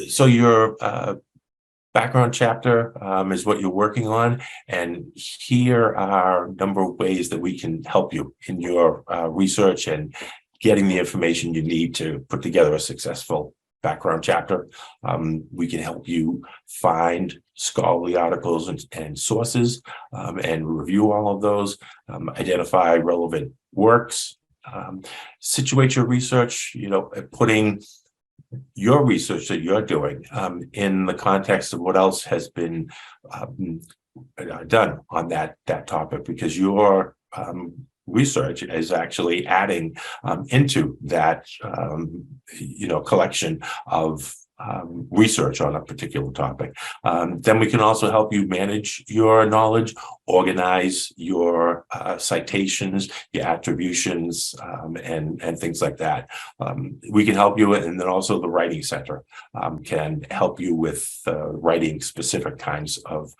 So your background chapter is what you're working on, and here are a number of ways that we can help you in your research and getting the information you need to put together a successful background chapter. We can help you find scholarly articles and sources and review all of those, identify relevant works, situate your research, putting your research that you're doing in the context of what else has been done on that topic, because your research is actually adding into that collection of research on a particular topic. Then we can also help you manage your knowledge, organize your citations, your attributions, and things like that. We can help you, and then also the Writing Center can help you with writing specific kinds of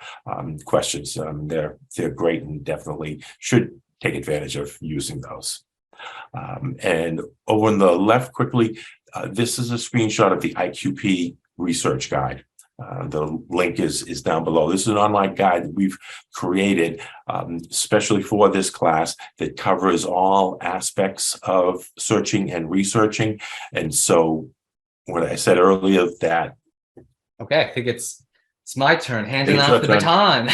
questions. They're great and definitely should take advantage of using those. And over on the left quickly, this is a screenshot of the IQP research guide. The link is down below. This is an online guide that we've created especially for this class that covers all aspects of searching and researching. And so what I said earlier that... Okay, I think it's my turn, handing off the baton.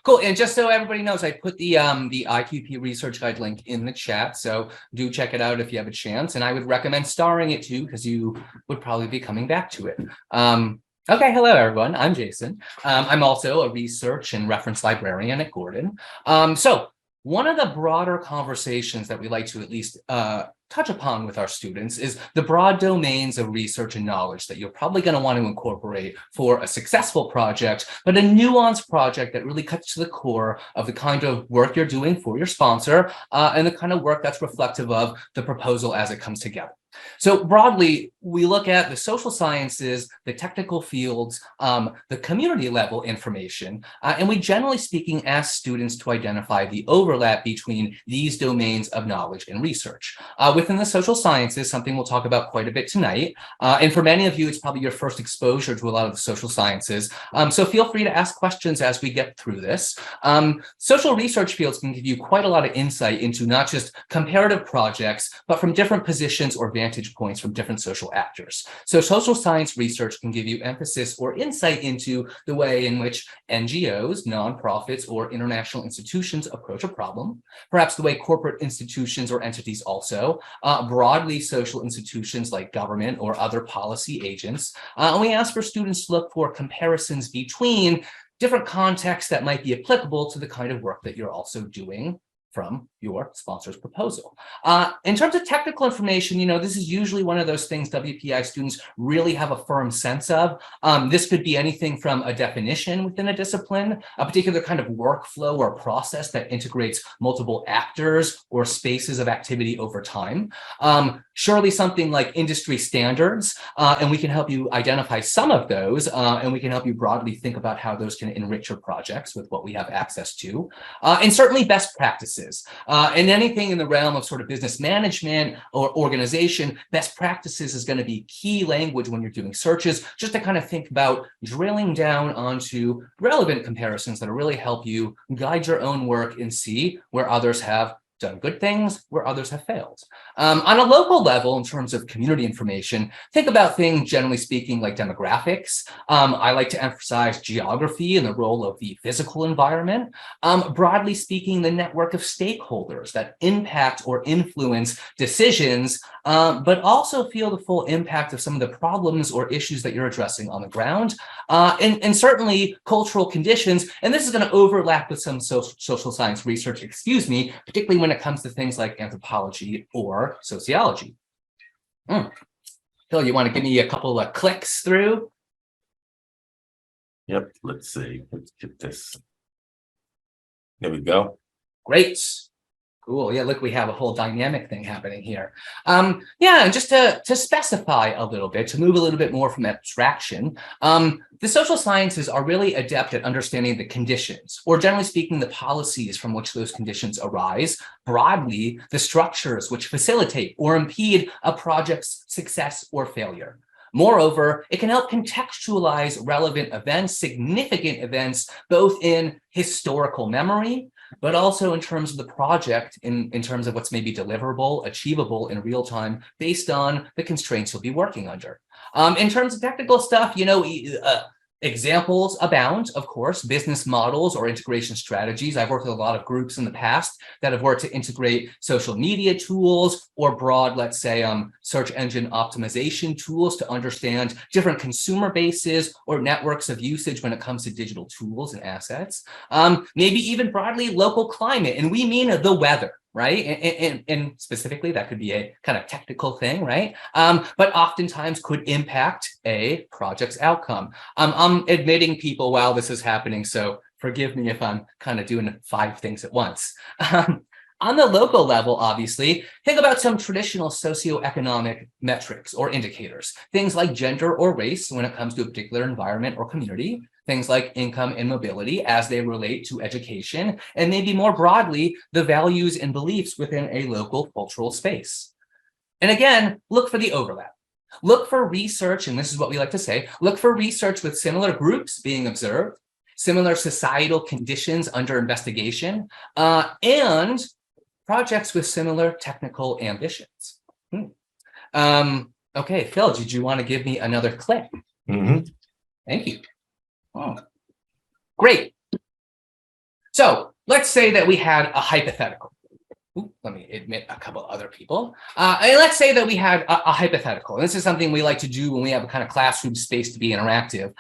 Cool. And just so everybody knows, I put the IQP research guide link in the chat, so do check it out if you have a chance, and I would recommend starring it too, because you would probably be coming back to it. Okay, hello everyone, I'm Jason. I'm also a research and reference librarian at Gordon. So one of the broader conversations that we like to at least touch upon with our students is the broad domains of research and knowledge that you're probably going to want to incorporate for a successful project, but a nuanced project that really cuts to the core of the kind of work you're doing for your sponsor and the kind of work that's reflective of the proposal as it comes together. So broadly, we look at the social sciences, the technical fields, the community level information, and we generally speaking ask students to identify the overlap between these domains of knowledge and research. Within the social sciences, something we'll talk about quite a bit tonight, and for many of you, it's probably your first exposure to a lot of the social sciences, so feel free to ask questions as we get through this. Social research fields can give you quite a lot of insight into not just comparative projects, but from different positions or vantage points from different social actors. So social science research can give you emphasis or insight into the way in which NGOs, nonprofits, or international institutions approach a problem, perhaps the way corporate institutions or entities also, broadly social institutions like government or other policy agents. And we ask for students to look for comparisons between different contexts that might be applicable to the kind of work that you're also doing from your sponsor's proposal. In terms of technical information, this is usually one of those things WPI students really have a firm sense of. This could be anything from a definition within a discipline, a particular kind of workflow or process that integrates multiple actors or spaces of activity over time. Surely something like industry standards, and we can help you identify some of those, and we can help you broadly think about how those can enrich your projects with what we have access to. And certainly best practices. And anything in the realm of sort of business management or organization, best practices is going to be key language when you're doing searches, just to kind of think about drilling down onto relevant comparisons that'll really help you guide your own work and see where others have done good things, where others have failed. On a local level, in terms of community information, think about things, generally speaking, like demographics. I like to emphasize geography and the role of the physical environment. Broadly speaking, the network of stakeholders that impact or influence decisions, but also feel the full impact of some of the problems or issues that you're addressing on the ground. And certainly cultural conditions, and this is going to overlap with some social science research, particularly when it comes to things like anthropology or sociology. Phil, you want to give me a couple of clicks through? Yep, let's see. Let's get this. There we go. Great. Cool. Yeah, look, we have a whole dynamic thing happening here. Yeah, and just to specify a little bit, to move a little bit more from abstraction, the social sciences are really adept at understanding the conditions, or generally speaking, the policies from which those conditions arise, broadly, the structures which facilitate or impede a project's success or failure. Moreover, it can help contextualize relevant events, significant events, both in historical memory, but also in terms of the project, in terms of what's maybe deliverable, achievable in real time, based on the constraints you'll be working under. In terms of technical stuff, examples abound, of course, business models or integration strategies. I've worked with a lot of groups in the past that have worked to integrate social media tools or broad, let's say, search engine optimization tools to understand different consumer bases or networks of usage when it comes to digital tools and assets. Maybe even broadly local climate, and we mean the weather. Right. And specifically, that could be a kind of technical thing, right? But oftentimes could impact a project's outcome. I'm admitting people while this is happening, so forgive me if I'm kind of doing 5 things at once. On the local level, obviously, think about some traditional socioeconomic metrics or indicators, things like gender or race when it comes to a particular environment or community, things like income and mobility as they relate to education, and maybe more broadly, the values and beliefs within a local cultural space. And again, look for the overlap. Look for research, and this is what we like to say, look for research with similar groups being observed, similar societal conditions under investigation, and projects with similar technical ambitions. Okay, Phil, did you want to give me another clip? Thank you. Oh, great. So let's say that we had a hypothetical. Let me admit a couple other people. And let's say that we had a hypothetical. And this is something we like to do when we have a kind of classroom space to be interactive.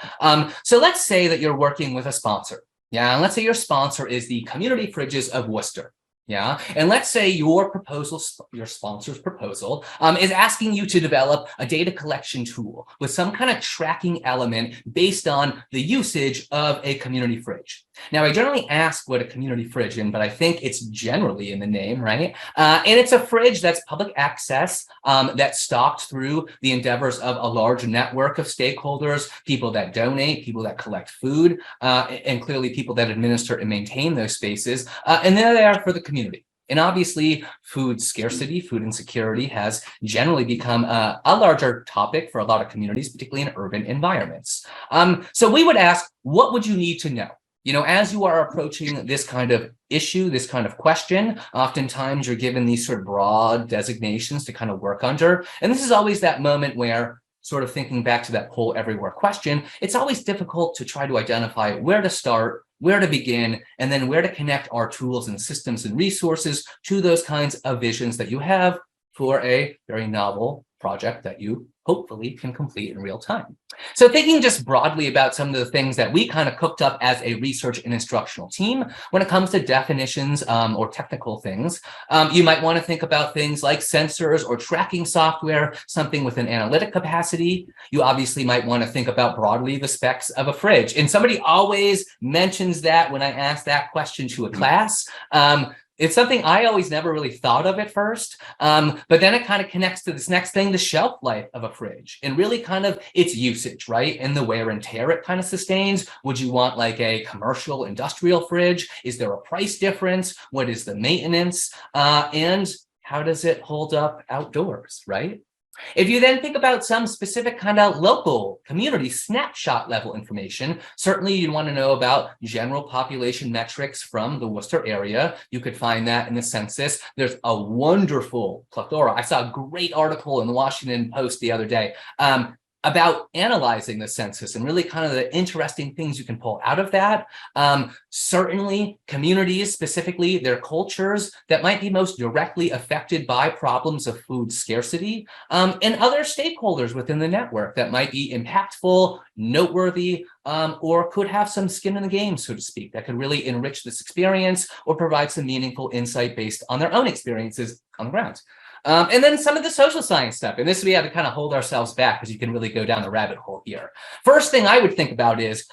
So let's say that you're working with a sponsor. Yeah, and let's say your sponsor is the Community Fridges of Worcester. Yeah, and let's say your proposal, your sponsor's proposal, is asking you to develop a data collection tool with some kind of tracking element based on the usage of a community fridge. Now, I generally ask what a community fridge is, but I think it's generally in the name, right? And it's a fridge that's public access, that's stocked through the endeavors of a large network of stakeholders, people that donate, people that collect food, and clearly people that administer and maintain those spaces. And they're there for the community. And obviously, food scarcity, food insecurity has generally become a larger topic for a lot of communities, particularly in urban environments. So we would ask, what would you need to know? You know, as you are approaching this kind of issue, this kind of question, oftentimes you're given these sort of broad designations to kind of work under. And this is always that moment where, sort of thinking back to that poll everywhere question, it's always difficult to try to identify where to start, where to begin, and then where to connect our tools and systems and resources to those kinds of visions that you have for a very novel project that you hopefully can complete in real time. So thinking just broadly about some of the things that we kind of cooked up as a research and instructional team, when it comes to definitions or technical things, you might want to think about things like sensors or tracking software, something with an analytic capacity. You obviously might want to think about broadly the specs of a fridge. And somebody always mentions that when I ask that question to a class. It's something I always never really thought of at first, but then it kind of connects to this next thing, the shelf life of a fridge, and really kind of its usage, right? And the wear and tear it kind of sustains. Would you want like a commercial industrial fridge? Is there a price difference? What is the maintenance? And how does it hold up outdoors, right? If you then think about some specific kind of local community snapshot level information, certainly you'd want to know about general population metrics from the Worcester area. You could find that in the census. There's a wonderful plethora. I saw a great article in the Washington Post the other day about analyzing the census and really kind of the interesting things you can pull out of that. Certainly communities, specifically their cultures that might be most directly affected by problems of food scarcity, and other stakeholders within the network that might be impactful, noteworthy, or could have some skin in the game, so to speak, that could really enrich this experience or provide some meaningful insight based on their own experiences on the ground. And then some of the social science stuff. And this we have to kind of hold ourselves back because you can really go down a rabbit hole here. First thing I would think about is,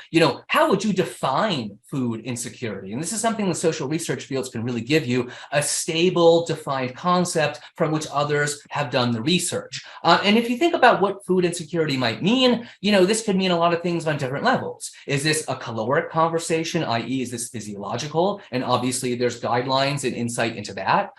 how would you define food insecurity? And this is something the social research fields can really give you, a stable, defined concept from which others have done the research. And if you think about what food insecurity might mean, this could mean a lot of things on different levels. Is this a caloric conversation, i.e. is this physiological? And obviously there's guidelines and insight into that.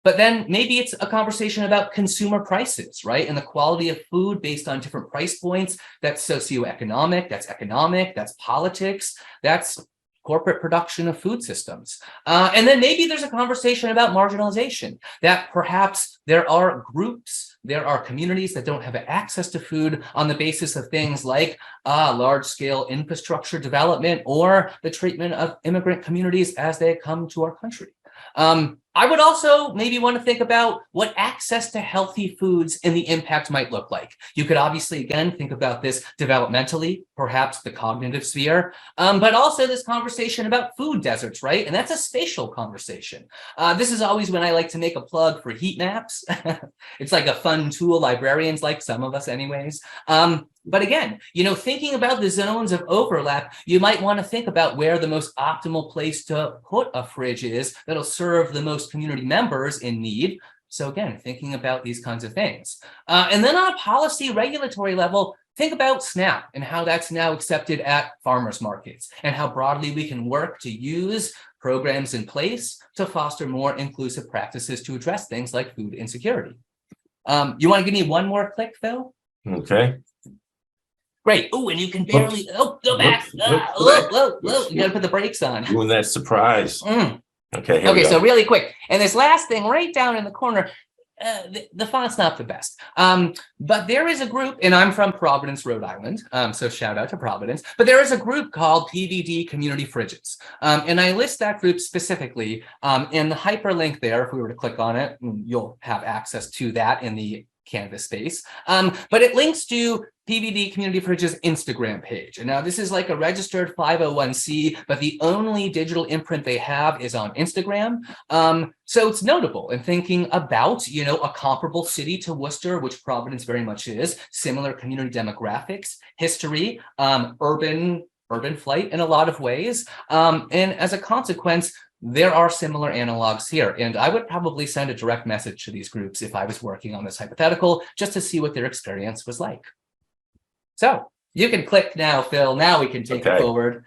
But then maybe it's a conversation about consumer prices, right? And the quality of food based on different price points. That's socioeconomic, that's economic, that's politics, that's corporate production of food systems. And then maybe there's a conversation about marginalization, that perhaps there are groups, there are communities that don't have access to food on the basis of things like large-scale infrastructure development or the treatment of immigrant communities as they come to our country. I would also maybe want to think about what access to healthy foods and the impact might look like. You could obviously, again, think about this developmentally, perhaps the cognitive sphere, but also this conversation about food deserts, right? And that's a spatial conversation. This is always when I like to make a plug for heat maps. It's like a fun tool, librarians like, some of us anyways. But again, thinking about the zones of overlap, you might want to think about where the most optimal place to put a fridge is that'll serve the most community members in need. So again, thinking about these kinds of things. And then on a policy regulatory level, think about SNAP and how that's now accepted at farmers markets and how broadly we can work to use programs in place to foster more inclusive practices to address things like food insecurity. You want to give me one more click, Phil? Okay. Great. Oh, and you can barely, go back. You got to put the brakes on. Doing that surprise. Okay. Okay, so really quick. And this last thing right down in the corner, the font's not the best. But there is a group, and I'm from Providence, Rhode Island. So shout out to Providence. But there is a group called PVD Community Fridges. And I list that group specifically in the hyperlink there. If we were to click on it, you'll have access to that in the Canvas space. But it links to PVD Community Fridge's Instagram page. And now this is like a registered 501c, but the only digital imprint they have is on Instagram. So it's notable in thinking about, a comparable city to Worcester, which Providence very much is, similar community demographics, history, urban flight in a lot of ways. And as a consequence, there are similar analogs here, and I would probably send a direct message to these groups if I was working on this hypothetical, just to see what their experience was like. So you can click now, Phil. Now we can take it forward.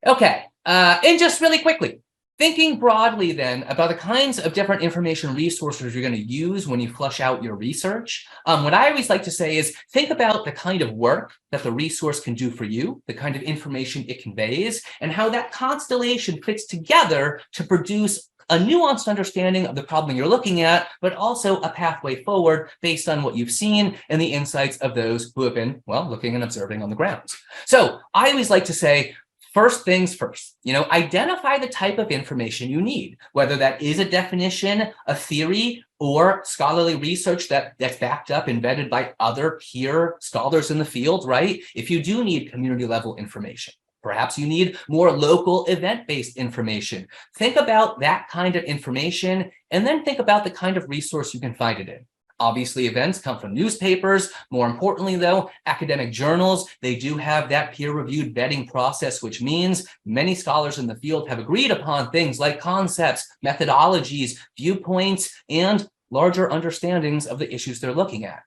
Okay, and just really quickly, thinking broadly then about the kinds of different information resources you're going to use when you flush out your research. What I always like to say is think about the kind of work that the resource can do for you, the kind of information it conveys, and how that constellation fits together to produce a nuanced understanding of the problem you're looking at, but also a pathway forward based on what you've seen and the insights of those who have been, looking and observing on the ground. So I always like to say, first things first, identify the type of information you need, whether that is a definition, a theory, or scholarly research that's backed up, embedded by other peer scholars in the field, right? If you do need community level information, perhaps you need more local event-based information. Think about that kind of information, and then think about the kind of resource you can find it in. Obviously, events come from newspapers. More importantly, though, academic journals, they do have that peer-reviewed vetting process, which means many scholars in the field have agreed upon things like concepts, methodologies, viewpoints, and larger understandings of the issues they're looking at.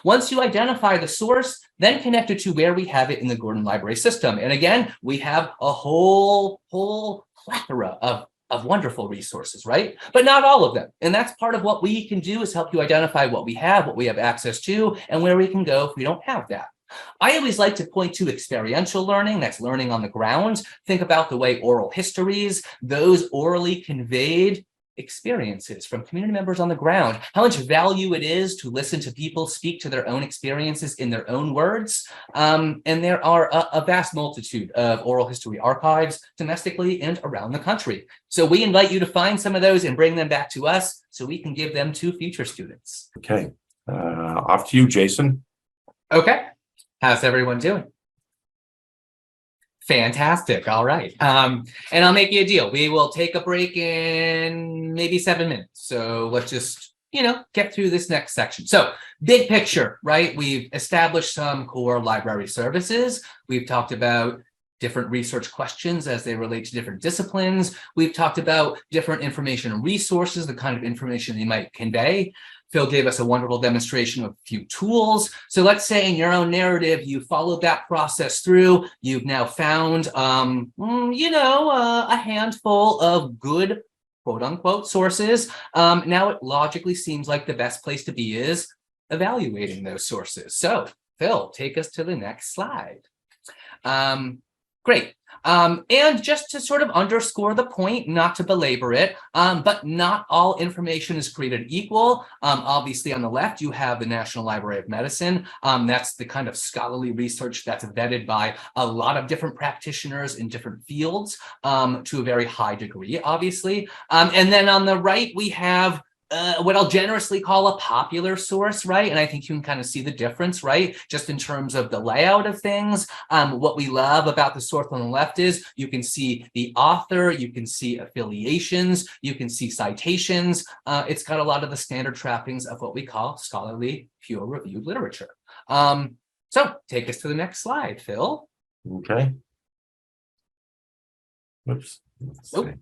Once you identify the source, then connect it to where we have it in the Gordon Library system. And again, we have a whole plethora of wonderful resources, right? But not all of them. And that's part of what we can do, is help you identify what we have access to, and where we can go if we don't have that. I always like to point to experiential learning, that's learning on the ground. Think about the way oral histories, those orally conveyed experiences from community members on the ground, how much value it is to listen to people speak to their own experiences in their own words. And there are a vast multitude of oral history archives domestically and around the country. So we invite you to find some of those and bring them back to us so we can give them to future students. Okay, off to you, Jason. Okay, how's everyone doing? Fantastic. All right. And I'll make you a deal. We will take a break in maybe 7 minutes. So let's just get through this next section. So big picture, right? We've established some core library services. We've talked about different research questions as they relate to different disciplines. We've talked about different information and resources, the kind of information they might convey. Phil gave us a wonderful demonstration of a few tools. So let's say in your own narrative, you followed that process through. You've now found, a handful of good, quote unquote, sources. Now it logically seems like the best place to be is evaluating those sources. So Phil, take us to the next slide. Great. And just to sort of underscore the point, not to belabor it, but not all information is created equal. Obviously, on the left, you have the National Library of Medicine. That's the kind of scholarly research that's vetted by a lot of different practitioners in different fields to a very high degree, obviously. And then on the right, we have what I'll generously call a popular source, right? And I think you can kind of see the difference, right? Just in terms of the layout of things. What we love about the source on the left is you can see the author, you can see affiliations, you can see citations. It's got a lot of the standard trappings of what we call scholarly, peer-reviewed literature. So take us to the next slide, Phil. Okay. Oops. So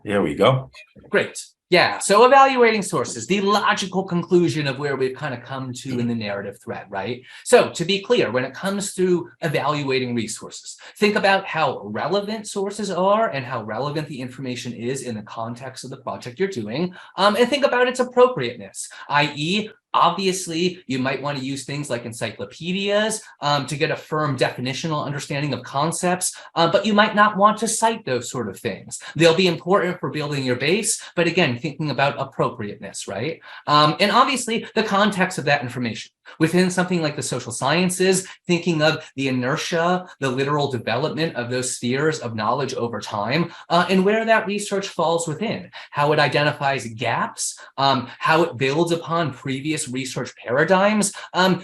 here we go. Great. Yeah, so evaluating sources, the logical conclusion of where we've kind of come to in the narrative thread, right? So to be clear, when it comes to evaluating resources, think about how relevant sources are and how relevant the information is in the context of the project you're doing, and think about its appropriateness, i.e., obviously, you might want to use things like encyclopedias to get a firm definitional understanding of concepts, but you might not want to cite those sort of things. They'll be important for building your base, but again, thinking about appropriateness, right? And obviously, the context of that information. Within something like the social sciences, thinking of the inertia, the literal development of those spheres of knowledge over time, and where that research falls within, how it identifies gaps, how it builds upon previous research paradigms.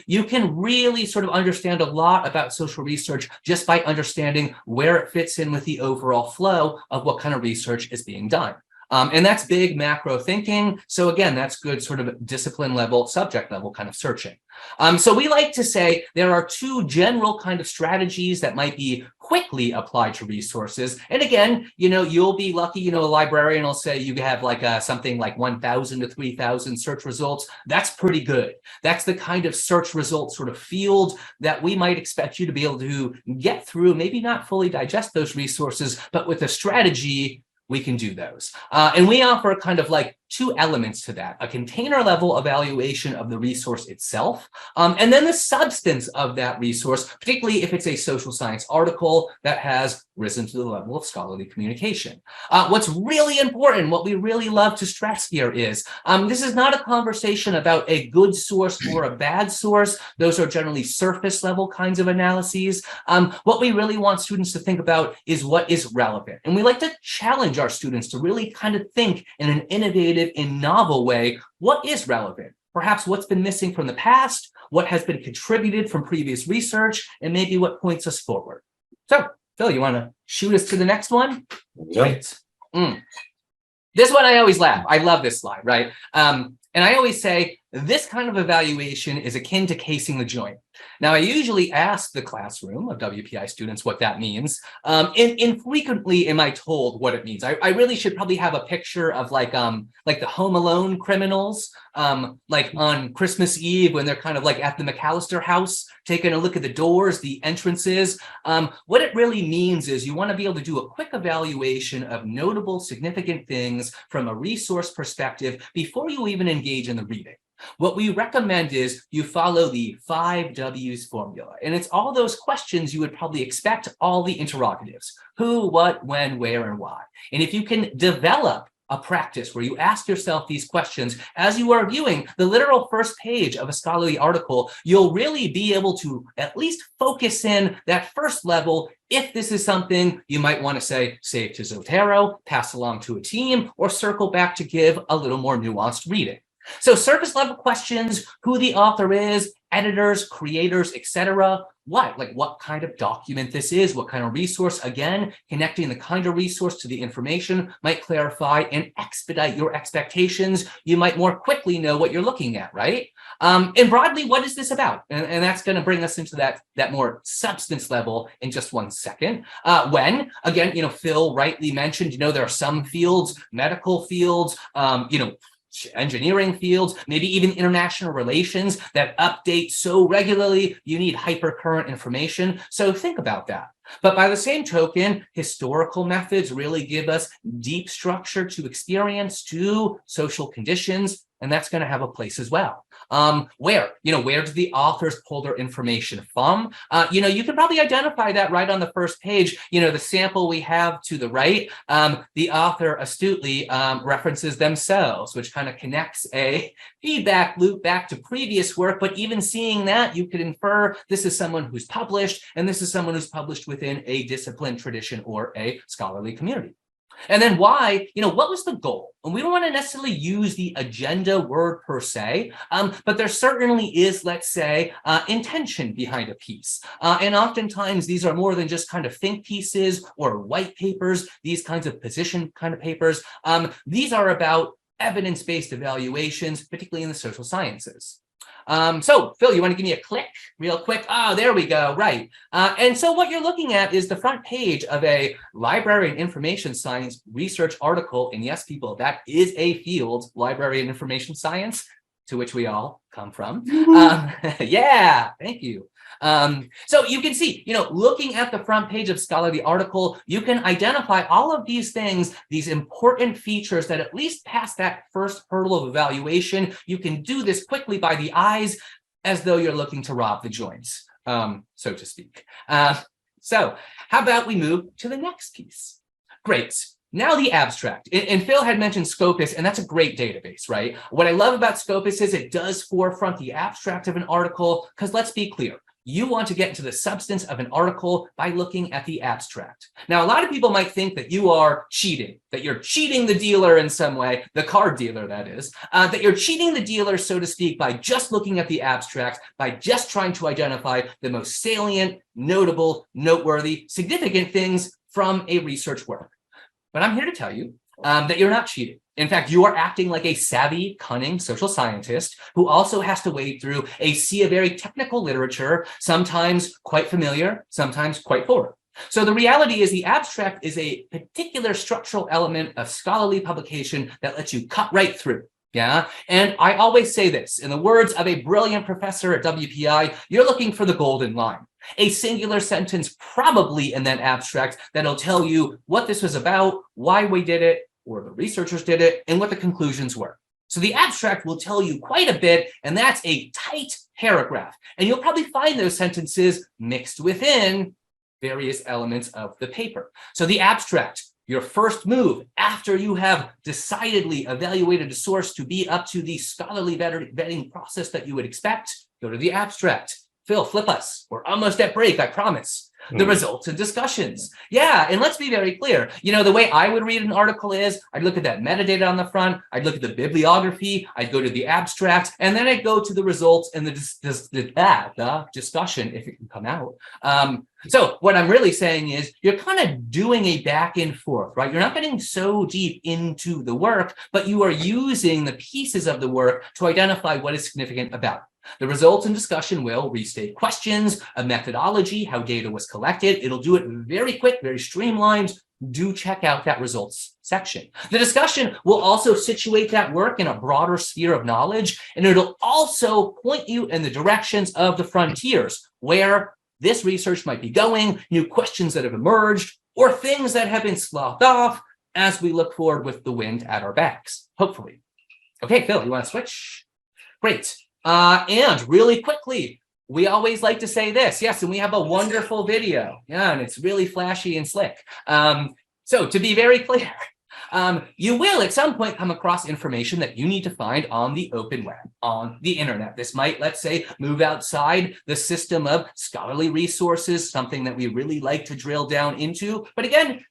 You can really sort of understand a lot about social research just by understanding where it fits in with the overall flow of what kind of research is being done. And that's big macro thinking. So again, that's good sort of discipline level, subject level kind of searching. So we like to say there are two general kind of strategies that might be quickly applied to resources. And again, you'll be lucky, a librarian will say you have like something like 1,000 to 3,000 search results. That's pretty good. That's the kind of search result sort of field that we might expect you to be able to get through, maybe not fully digest those resources, but with a strategy, we can do those. And we offer kind of like two elements to that, a container level evaluation of the resource itself, and then the substance of that resource, particularly if it's a social science article that has risen to the level of scholarly communication. What's really important, what we really love to stress here is, this is not a conversation about a good source or a bad source. Those are generally surface level kinds of analyses. What we really want students to think about is what is relevant. And we like to challenge our students to really kind of think in an innovative and novel way, what is relevant? Perhaps what's been missing from the past, what has been contributed from previous research, and maybe what points us forward. So, Phil, you want to shoot us to the next one? Yep. Right. This one I always laugh. I love this slide, right? And I always say this kind of evaluation is akin to casing the joint. Now, I usually ask the classroom of WPI students what that means. Infrequently am I told what it means. I really should probably have a picture of like the Home Alone criminals, like on Christmas Eve when they're kind of like at the McAllister house, taking a look at the doors, the entrances. What it really means is you want to be able to do a quick evaluation of notable, significant things from a resource perspective before you even engage in the reading. What we recommend is you follow the 5 W's formula. And it's all those questions you would probably expect, all the interrogatives: who, what, when, where, and why. And if you can develop a practice where you ask yourself these questions as you are viewing the literal first page of a scholarly article, you'll really be able to at least focus in that first level. If this is something you might want to say, save to Zotero, pass along to a team, or circle back to give a little more nuanced reading. So surface level questions, who the author is, editors, creators, etc. What kind of document this is, what kind of resource. Again, connecting the kind of resource to the information might clarify and expedite your expectations. You might more quickly know what you're looking at, right? And broadly, what is this about? And that's going to bring us into that more substance level in just one second. When, again, Phil rightly mentioned, there are some fields, medical fields, engineering fields, maybe even international relations that update so regularly, you need hypercurrent information. So think about that. But by the same token, historical methods really give us deep structure to experience, to social conditions, and that's going to have a place as well. Where do the authors pull their information from? You can probably identify that right on the first page. The sample we have to the right, the author astutely references themselves, which kind of connects a feedback loop back to previous work. But even seeing that, you could infer this is someone who's published, and this is someone who's published within a discipline, tradition, or a scholarly community. And then why, what was the goal? And we don't want to necessarily use the agenda word per se, but there certainly is, let's say, intention behind a piece. And oftentimes these are more than just kind of think pieces or white papers, these kinds of position kind of papers. These are about evidence-based evaluations, particularly in the social sciences. So Phil, you want to give me a click real quick? Oh, there we go. Right. And so what you're looking at is the front page of a library and information science research article. And yes, people, that is a field, library and information science, to which we all come from. Yeah, thank you. So you can see, looking at the front page of scholarly article, you can identify all of these things, these important features that at least pass that first hurdle of evaluation. You can do this quickly by the eyes, as though you're looking to rob the joints, so to speak. So how about we move to the next piece? Great. Now the abstract, and Phil had mentioned Scopus, and that's a great database, right? What I love about Scopus is it does forefront the abstract of an article, because let's be clear, you want to get into the substance of an article by looking at the abstract. Now, a lot of people might think that you are cheating, that you're cheating the dealer in some way, the card dealer, that is, that you're cheating the dealer, so to speak, by just looking at the abstract, by just trying to identify the most salient, notable, noteworthy, significant things from a research work. But I'm here to tell you that you're not cheating. In fact, you are acting like a savvy, cunning social scientist who also has to wade through a sea of very technical literature, sometimes quite familiar, sometimes quite foreign. So the reality is the abstract is a particular structural element of scholarly publication that lets you cut right through. Yeah. And I always say this, in the words of a brilliant professor at WPI, you're looking for the golden line. A singular sentence probably in that abstract that'll tell you what this was about, why we did it, or the researchers did it, and what the conclusions were. So the abstract will tell you quite a bit, and that's a tight paragraph. And you'll probably find those sentences mixed within various elements of the paper. So the abstract, your first move after you have decidedly evaluated a source to be up to the scholarly vetting process that you would expect, go to the abstract. Phil, flip us. We're almost at break, I promise. The results and discussions. Yeah, and let's be very clear. The way I would read an article is I'd look at that metadata on the front, I'd look at the bibliography, I'd go to the abstract, and then I'd go to the results and the discussion, if it can come out. So what I'm really saying is you're kind of doing a back and forth, right? You're not getting so deep into the work, but you are using the pieces of the work to identify what is significant about it. The results and discussion will restate questions, a methodology, how data was collected. It'll do it very quick, very streamlined. Do check out that results section. The discussion will also situate that work in a broader sphere of knowledge, and it'll also point you in the directions of the frontiers where this research might be going, new questions that have emerged, or things that have been sloughed off as we look forward with the wind at our backs, hopefully. Okay, Phil, you want to switch? Great. And really quickly, we always like to say this. Yes, and we have a wonderful video. Yeah, and it's really flashy and slick. So to be very clear, You will at some point come across information that you need to find on the open web, on the internet. This might, let's say, move outside the system of scholarly resources, something that we really like to drill down into. But again,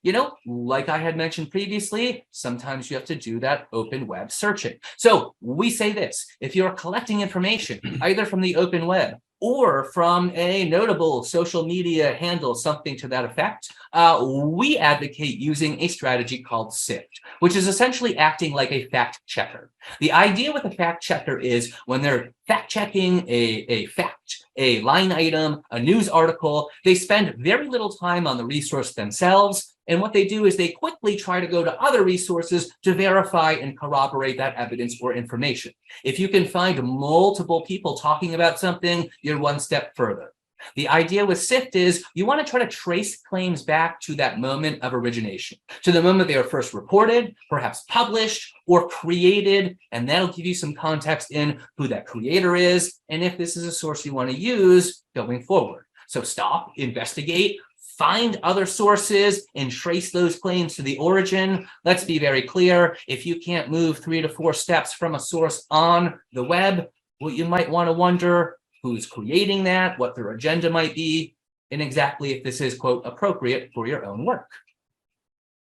like I had mentioned previously, sometimes you have to do that open web searching. So we say this: if you're collecting information either from the open web or from a notable social media handle, something to that effect, we advocate using a strategy called SIFT, which is essentially acting like a fact checker. The idea with a fact checker is when they're fact checking a fact, a line item, a news article, they spend very little time on the resource themselves. And what they do is they quickly try to go to other resources to verify and corroborate that evidence or information. If you can find multiple people talking about something, you're one step further. The idea with SIFT is you want to try to trace claims back to that moment of origination, to the moment they were first reported, perhaps published or created, and that'll give you some context in who that creator is and if this is a source you want to use going forward. So stop, investigate, find other sources and trace those claims to the origin. Let's be very clear. If you can't move 3 to 4 steps from a source on the web, well, you might want to wonder who's creating that, what their agenda might be, and exactly if this is, quote, appropriate for your own work.